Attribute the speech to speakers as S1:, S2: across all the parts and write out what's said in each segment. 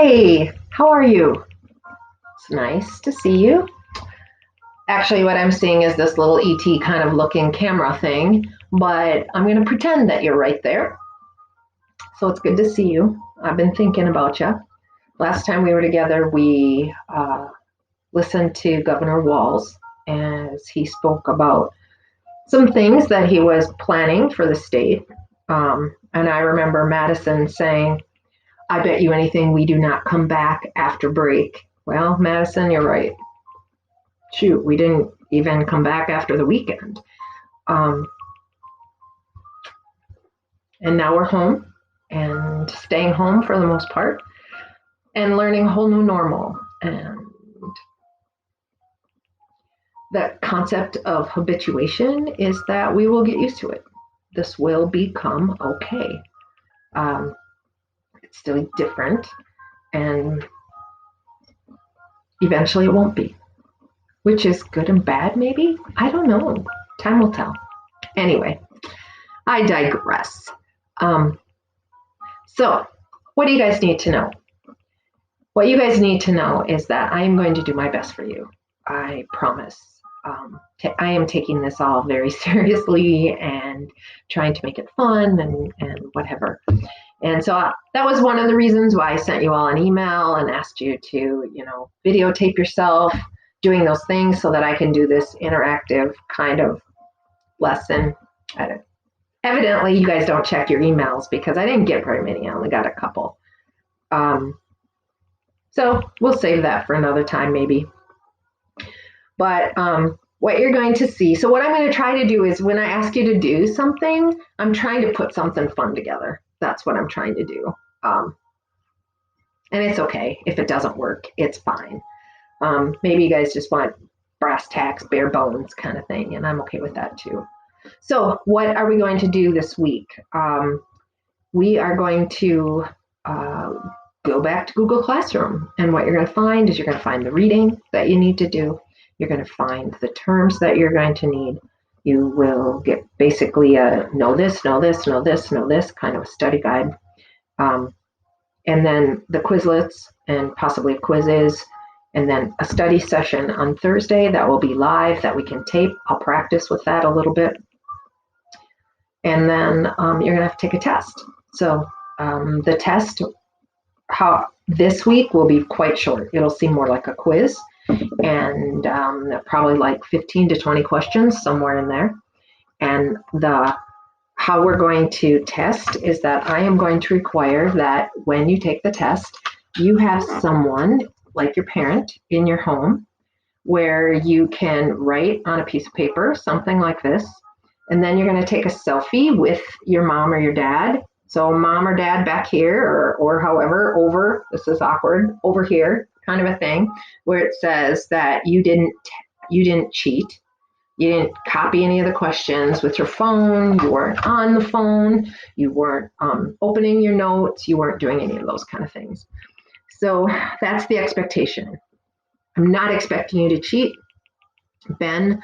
S1: Hey, how are you? It's nice to see you. Actually, what I'm seeing is this little ET kind of looking camera thing, but I'm going to pretend that you're right there. So it's good to see you. I've been thinking about you. Last time we were together, we listened to Governor Walz as he spoke about some things that he was planning for the state. And I remember Madison saying, I bet you anything we do not come back after break. Well, Madison, you're right. Shoot, we didn't even come back after the weekend. Um, and now we're home and staying home for the most part and learning a whole new normal. And the concept of habituation is that we will get used to it. This will become okay. Um, it's still different, and eventually it won't be, which is good and bad, maybe? I don't know. Time will tell. Anyway, I digress. Um, so, what do you guys need to know? What you guys need to know is that I am going to do my best for you. I promise. I am taking this all very seriously and trying to make it fun and whatever. And so that was one of the reasons why I sent you all an email and asked you to, videotape yourself doing those things so that I can do this interactive kind of lesson. Evidently, you guys don't check your emails because I didn't get very many. I only got a couple. So we'll save that for another time, maybe. But what you're going to see, so what I'm going to try to do is when I ask you to do something, I'm trying to put something fun together. That's what I'm trying to do. And it's okay if it doesn't work, it's fine. Maybe you guys just want brass tacks, bare bones kind of thing, and I'm okay with that too. So what are we going to do this week? We are going to go back to Google Classroom. And what you're going to find is you're going to find the reading that you need to do. You're going to find the terms that you're going to need. You will get basically a know this, know this, know this, know this kind of a study guide. And then the Quizlets and possibly quizzes. And then a study session on Thursday that will be live that we can tape. I'll practice with that a little bit. And then you're going to have to take a test. So the test this week will be quite short. It'll seem more like a quiz and probably like 15 to 20 questions, somewhere in there. And how we're going to test is that I am going to require that when you take the test, you have someone like your parent in your home where you can write on a piece of paper, something like this. And then you're going to take a selfie with your mom or your dad. So mom or dad back here or however over, this is awkward, over here kind of a thing, where it says that you didn't cheat. You didn't copy any of the questions with your phone. You weren't on the phone. You weren't opening your notes. You weren't doing any of those kind of things. So that's the expectation. I'm not expecting you to cheat. Ben,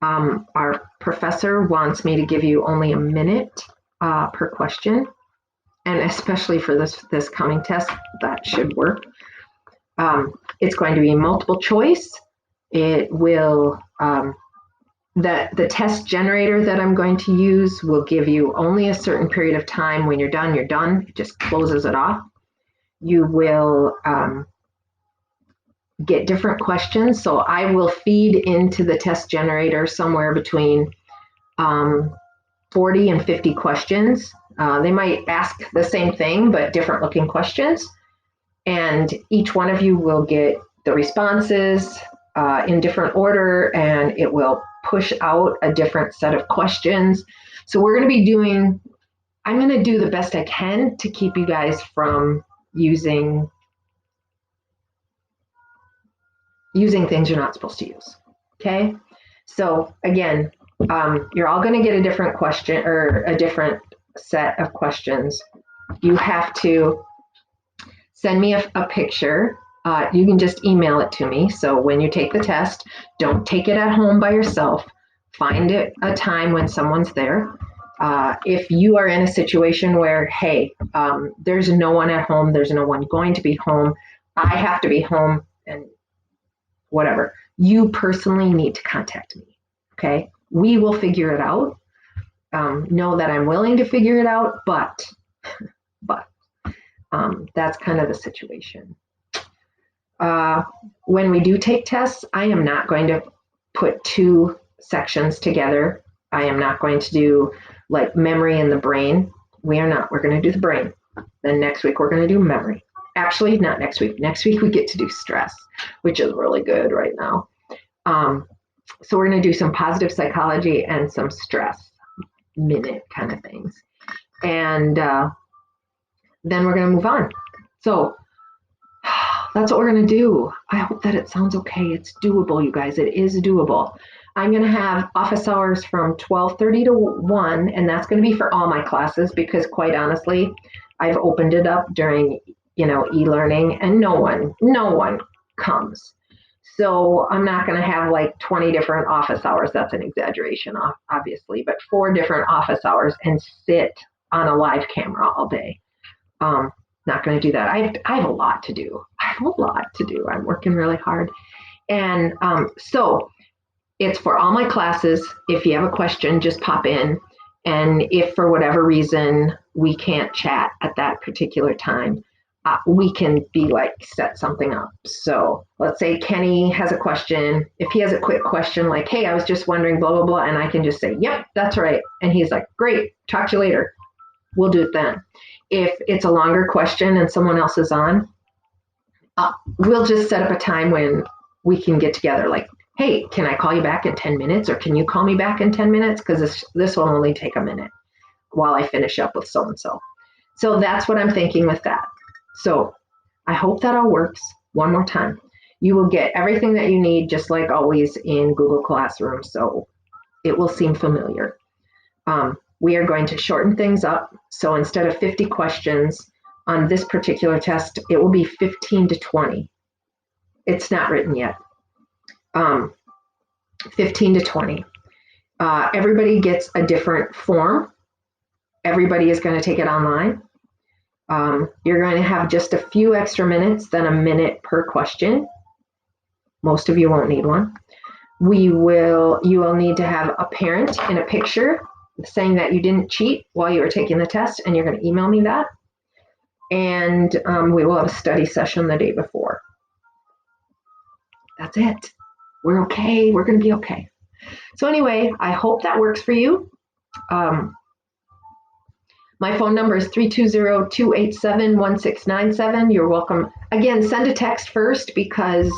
S1: our professor, wants me to give you only a minute per question. And especially for this coming test, that should work. It's going to be multiple choice. It will, the test generator that I'm going to use will give you only a certain period of time. When you're done, you're done. It just closes it off. You will get different questions. So I will feed into the test generator somewhere between 40 and 50 questions. They might ask the same thing, but different looking questions. And each one of you will get the responses in different order, and it will push out a different set of questions. So we're going to be I'm going to do the best I can to keep you guys from using things you're not supposed to use. Okay? So again, you're all going to get a different question or a different set of questions. You have to send me a picture. You can just email it to me. So when you take the test, don't take it at home by yourself. Find a time when someone's there. If you are in a situation where, hey, there's no one at home, there's no one going to be home, I have to be home, and whatever, you personally need to contact me. Okay, we will figure it out. Know that I'm willing to figure it out, but that's kind of the situation. When we do take tests, I am not going to put two sections together. I am not going to do like memory and the brain. We are not. We're going to do the brain. Then next week, we're going to do memory. Actually, not next week. Next week, we get to do stress, which is really good right now. So we're going to do some positive psychology and some stress minute kind of things. And then we're going to move on. So that's what we're going to do. I hope that it sounds okay. It's doable, you guys. It is doable. I'm going to have office hours from 12:30 to 1, and that's going to be for all my classes because, quite honestly, I've opened it up during, e-learning, and no one comes. So I'm not going to have like 20 different office hours. That's an exaggeration, obviously, but 4 different office hours and sit on a live camera all day. Not going to do that. I have a lot to do. I'm working really hard. And so it's for all my classes. If you have a question, just pop in. And if for whatever reason we can't chat at that particular time, we can set something up. So let's say Kenny has a question. If he has a quick question like, hey, I was just wondering, blah, blah, blah. And I can just say, yep, that's right. And he's like, great, talk to you later. We'll do it then. If it's a longer question and someone else is on, we'll just set up a time when we can get together. Like, hey, can I call you back in 10 minutes? Or can you call me back in 10 minutes? Because this will only take a minute while I finish up with so-and-so. So that's what I'm thinking with that. So I hope that all works. One more time. You will get everything that you need, just like always in Google Classroom. So it will seem familiar. We are going to shorten things up. So instead of 50 questions on this particular test, it will be 15 to 20. It's not written yet. 15 to 20. Everybody gets a different form. Everybody is going to take it online. You're going to have just a few extra minutes than a minute per question. Most of you won't need one. You will need to have a parent in a picture saying that you didn't cheat while you were taking the test, and you're going to email me that. And we will have a study session the day before. That's it. We're okay. We're going to be okay. So anyway, I hope that works for you. My phone number is 320-287-1697. You're welcome. Again, send a text first because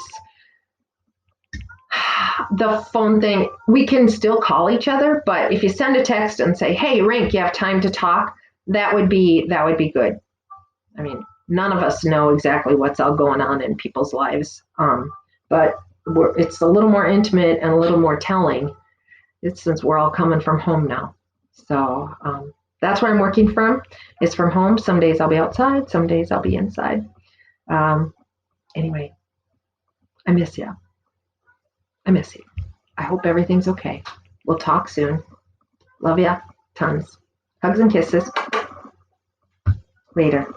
S1: the phone thing, we can still call each other, but if you send a text and say, hey, Rink, you have time to talk, that would be good. I mean, none of us know exactly what's all going on in people's lives, but it's a little more intimate and a little more telling. Since we're all coming from home now. So that's where I'm working from. It's from home. Some days I'll be outside. Some days I'll be inside. Anyway, I miss you. I hope everything's okay. We'll talk soon. Love ya. Tons. Hugs and kisses. Later.